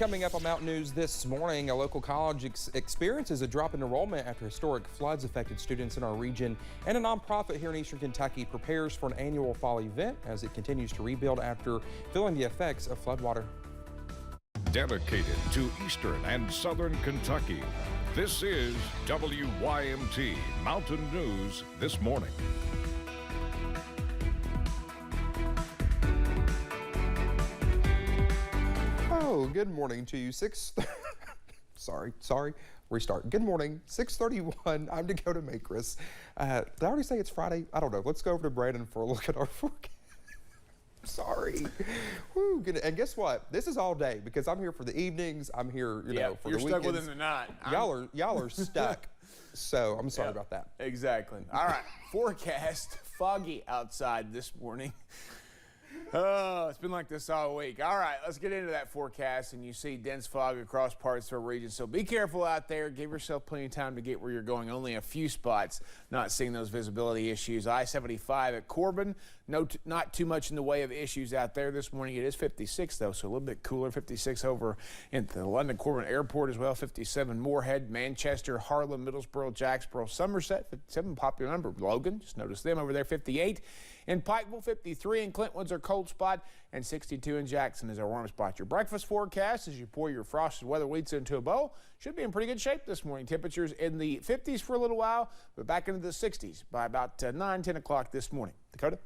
Coming up on Mountain News this morning, a local college experiences a drop in enrollment after historic floods affected students in our region, and a nonprofit here in eastern Kentucky prepares for an annual fall event as it continues to rebuild after feeling the effects of floodwater. Dedicated to eastern and southern Kentucky, this is WYMT Mountain News this morning. Oh, good morning to you. Restart. Good morning, 6:31. I'm Dakota Makris. Did I already say it's Friday? I don't know. Let's go over to Brandon for a look at our forecast. Sorry. Woo, good. And guess what? This is all day because I'm here for the evenings. I'm here, you know, for the weekends. You're stuck with him tonight. Y'all are stuck. So I'm sorry about that. Exactly. All right. Forecast: foggy outside this morning. Oh, it's been like this all week. All right, let's get into that forecast. And you see dense fog across parts of our region. So be careful out there. Give yourself plenty of time to get where you're going. Only a few spots not seeing those visibility issues. I-75 at Corbin. Not too much in the way of issues out there this morning. It is 56, though, so a little bit cooler. 56 over in the London Corbin Airport as well. 57 Moorhead, Manchester, Harlem, Middlesboro, Jacksboro, Somerset. 57 popular number. Logan, just notice them over there. 58 in Pikeville. 53 in Clintwood's our cold spot, and 62 in Jackson is our warm spot. Your breakfast forecast as you pour your frosted weather wheats into a bowl should be in pretty good shape this morning. Temperatures in the 50s for a little while, but back into the 60s by about 9-10 o'clock this morning. Dakota?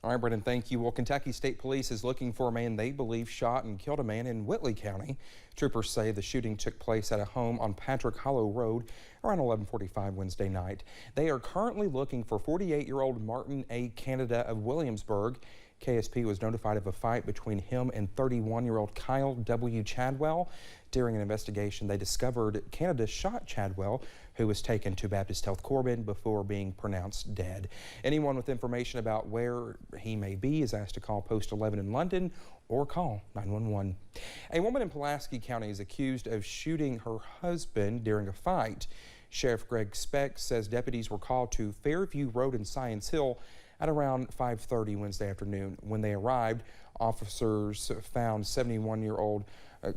All right, Brendan, thank you. Well, Kentucky State Police is looking for a man they believe shot and killed a man in Whitley County. Troopers say the shooting took place at a home on Patrick Hollow Road around 11:45 Wednesday night. They are currently looking for 48-year-old Martin A. Canada of Williamsburg. KSP was notified of a fight between him and 31-year-old Kyle W. Chadwell. During an investigation, they discovered Canada shot Chadwell, who was taken to Baptist Health Corbin before being pronounced dead. Anyone with information about where he may be is asked to call Post 11 in London or call 911. A woman in Pulaski County is accused of shooting her husband during a fight. Sheriff Greg Speck says deputies were called to Fairview Road in Science Hill at around 5:30 Wednesday afternoon. When they arrived, officers found 71-year-old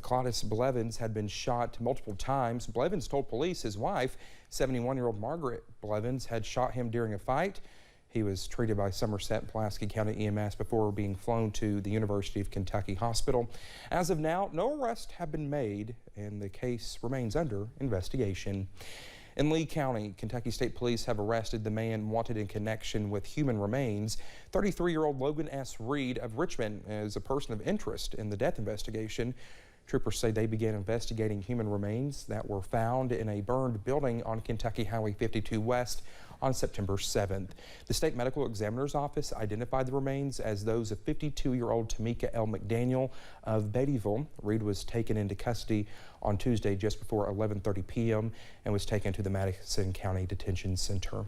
Claudius Blevins had been shot multiple times. Blevins told police his wife, 71-year-old Margaret Blevins, had shot him during a fight. He was treated by Somerset and Pulaski County EMS before being flown to the University of Kentucky Hospital. As of now, no arrests have been made, and the case remains under investigation. In Lee County, Kentucky State Police have arrested the man wanted in connection with human remains. 33-year-old Logan S. Reed of Richmond is a person of interest in the death investigation. Troopers say they began investigating human remains that were found in a burned building on Kentucky Highway 52 West on September 7th. The State Medical Examiner's Office identified the remains as those of 52-year-old Tamika L. McDaniel of Beattyville. Reed was taken into custody on Tuesday just before 11:30 p.m. and was taken to the Madison County Detention Center.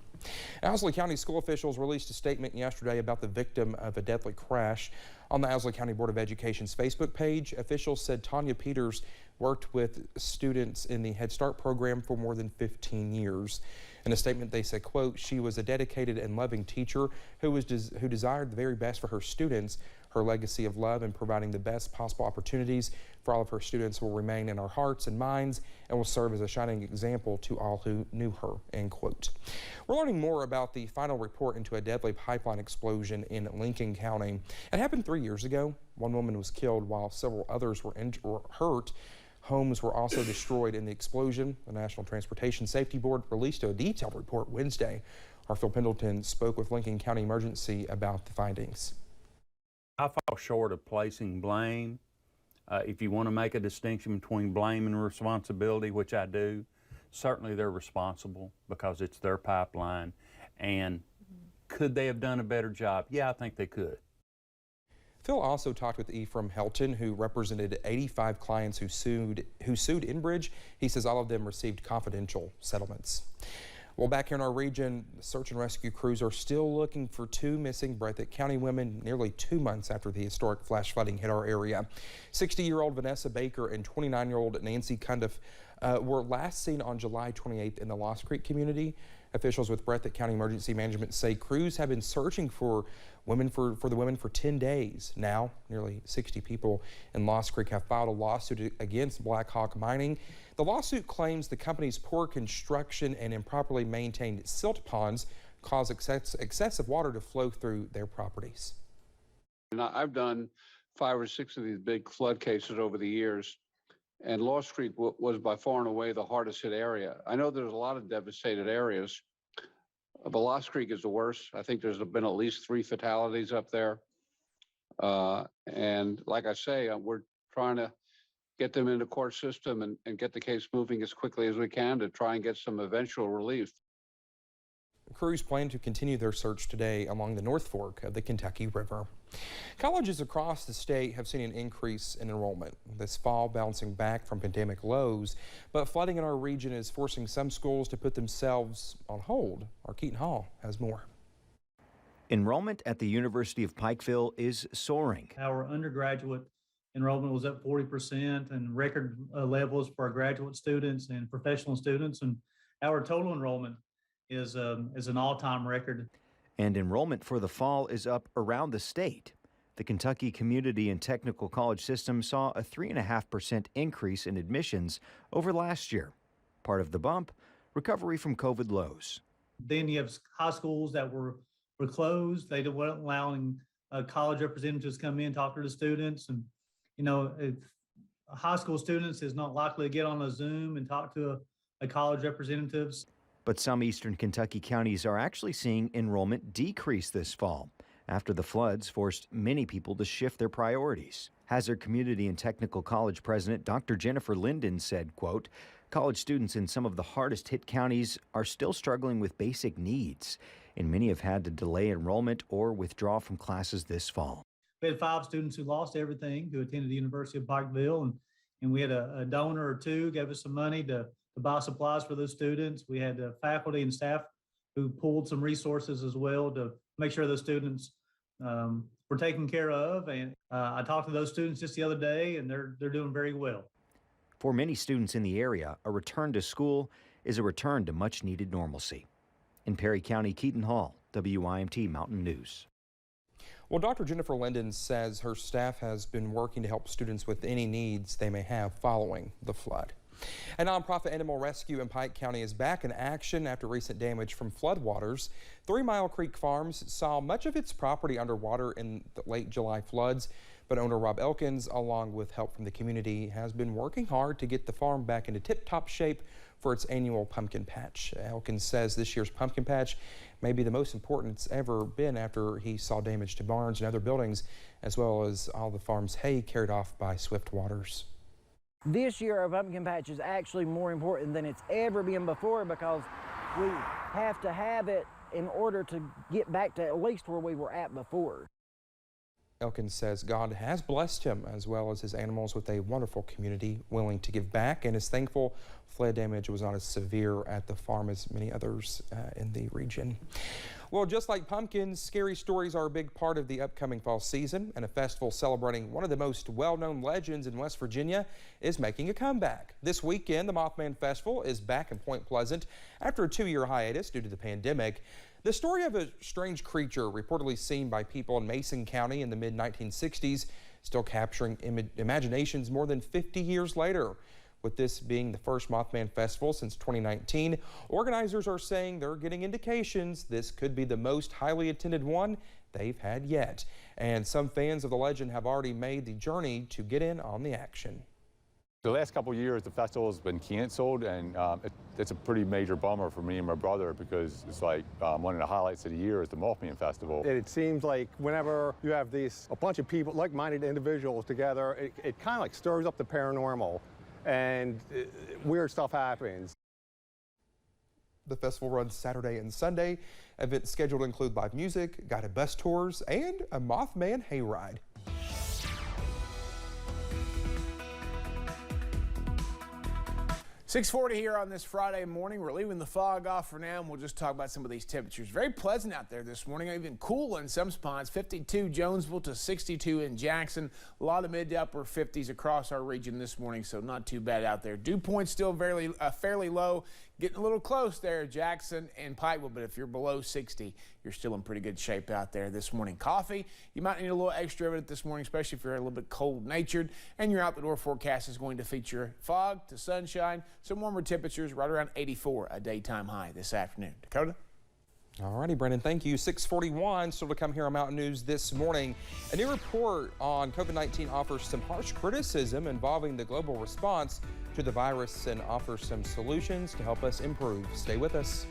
Owsley County school officials released a statement yesterday about the victim of a deadly crash. On the Owsley County Board of Education's Facebook page, officials said Tanya Peters worked with students in the Head Start program for more than 15 years. In a statement, they said, quote, "She was a dedicated and loving teacher who desired the very best for her students. Her legacy of love and providing the best possible opportunities for all of her students will remain in our hearts and minds and will serve as a shining example to all who knew her," end quote. We're learning more about the final report into a deadly pipeline explosion in Lincoln County. It happened 3 years ago. One woman was killed while several others were hurt. Homes were also destroyed in the explosion. The National Transportation Safety Board released a detailed report Wednesday. Our Phil Pendleton spoke with Lincoln County Emergency about the findings. I fall short of placing blame. If you want to make a distinction between blame and responsibility, which I do, certainly they're responsible because it's their pipeline. And could they have done a better job? Yeah, I think they could. Phil also talked with Ephraim Helton, who represented 85 clients who sued Enbridge. He says all of them received confidential settlements. Well, back here in our region, search and rescue crews are still looking for two missing Breathitt County women nearly 2 months after the historic flash flooding hit our area. 60-year-old Vanessa Baker and 29-year-old Nancy Cundiff were last seen on July 28th in the Lost Creek community. Officials with Breathitt County Emergency Management say crews have been searching for the women for 10 days. Now, nearly 60 people in Lost Creek have filed a lawsuit against Black Hawk Mining. The lawsuit claims the company's poor construction and improperly maintained silt ponds cause excessive water to flow through their properties. And I've done 5 or 6 of these big flood cases over the years, and Lost Creek was by far and away the hardest hit area. I know there's a lot of devastated areas, but Lost Creek is the worst. I think there's been at least 3 fatalities up there. And like I say, we're trying to get them in the court system and get the case moving as quickly as we can to try and get some eventual relief. Crews plan to continue their search today along the North Fork of the Kentucky River. Colleges across the state have seen an increase in enrollment this fall, bouncing back from pandemic lows, but flooding in our region is forcing some schools to put themselves on hold. Our Keaton Hall has more. Enrollment at the University of Pikeville is soaring. Our undergraduate enrollment was up 40% and record levels for our graduate students and professional students, and our total enrollment is an all-time record. And enrollment for the fall is up around the state. The Kentucky Community and Technical College system saw a 3.5% increase in admissions over last year. Part of the bump, recovery from COVID lows. Then you have high schools that were closed. They weren't allowing college representatives to come in, talk to the students. And, you know, if high school students is not likely to get on a Zoom and talk to a college representatives. But some eastern Kentucky counties are actually seeing enrollment decrease this fall after the floods forced many people to shift their priorities. Hazard Community and Technical College President Dr. Jennifer Linden said, quote, college students in some of the hardest hit counties are still struggling with basic needs, and many have had to delay enrollment or withdraw from classes this fall. We had 5 students who lost everything who attended the University of Pikeville, and we had a donor or 2 gave us some money to buy supplies for those students. We had faculty and staff who pulled some resources as well to make sure those students were taken care of. And I talked to those students just the other day, and they're doing very well. For many students in the area, a return to school is a return to much needed normalcy. In Perry County, Keaton Hall, WYMT Mountain News. Well, Dr. Jennifer Linden says her staff has been working to help students with any needs they may have following the flood. A nonprofit animal rescue in Pike County is back in action after recent damage from floodwaters. 3 Mile Creek Farms saw much of its property underwater in the late July floods, but owner Rob Elkins, along with help from the community, has been working hard to get the farm back into tip-top shape for its annual pumpkin patch. Elkins says this year's pumpkin patch may be the most important it's ever been after he saw damage to barns and other buildings, as well as all the farm's hay carried off by swift waters. This year our pumpkin patch is actually more important than it's ever been before because we have to have it in order to get back to at least where we were at before. Elkins says God has blessed him as well as his animals with a wonderful community willing to give back, and is thankful flood damage was not as severe at the farm as many others in the region. Well, just like pumpkins, scary stories are a big part of the upcoming fall season, and a festival celebrating one of the most well-known legends in West Virginia is making a comeback. This weekend, the Mothman Festival is back in Point Pleasant after a 2-year hiatus due to the pandemic. The story of a strange creature reportedly seen by people in Mason County in the mid-1960s still capturing imaginations more than 50 years later. With this being the first Mothman Festival since 2019, organizers are saying they're getting indications this could be the most highly attended one they've had yet. And some fans of the legend have already made the journey to get in on the action. The last couple of years, the festival has been canceled, and it's a pretty major bummer for me and my brother because it's like one of the highlights of the year is the Mothman Festival. It seems like whenever you have a bunch of people, like-minded individuals together, it kind of like stirs up the paranormal, and weird stuff happens. The festival runs Saturday and Sunday. Events scheduled include live music, guided bus tours, and a Mothman hayride. .640 here on this Friday morning. We're leaving the fog off for now, and we'll just talk about some of these temperatures. Very pleasant out there this morning, even cool in some spots. 52 Jonesville to 62 in Jackson. A lot of mid to upper 50s across our region this morning, so not too bad out there. Dew point still fairly low. Getting a little close there, Jackson and Pikeville, but if you're below 60, you're still in pretty good shape out there this morning. Coffee, you might need a little extra of it this morning, especially if you're a little bit cold-natured. And your out-the-door forecast is going to feature fog to sunshine, some warmer temperatures right around 84, a daytime high this afternoon. Dakota? All righty, Brendan, thank you. 641, still to come here on Mountain News this morning. A new report on COVID-19 offers some harsh criticism involving the global response to the virus and offers some solutions to help us improve. Stay with us.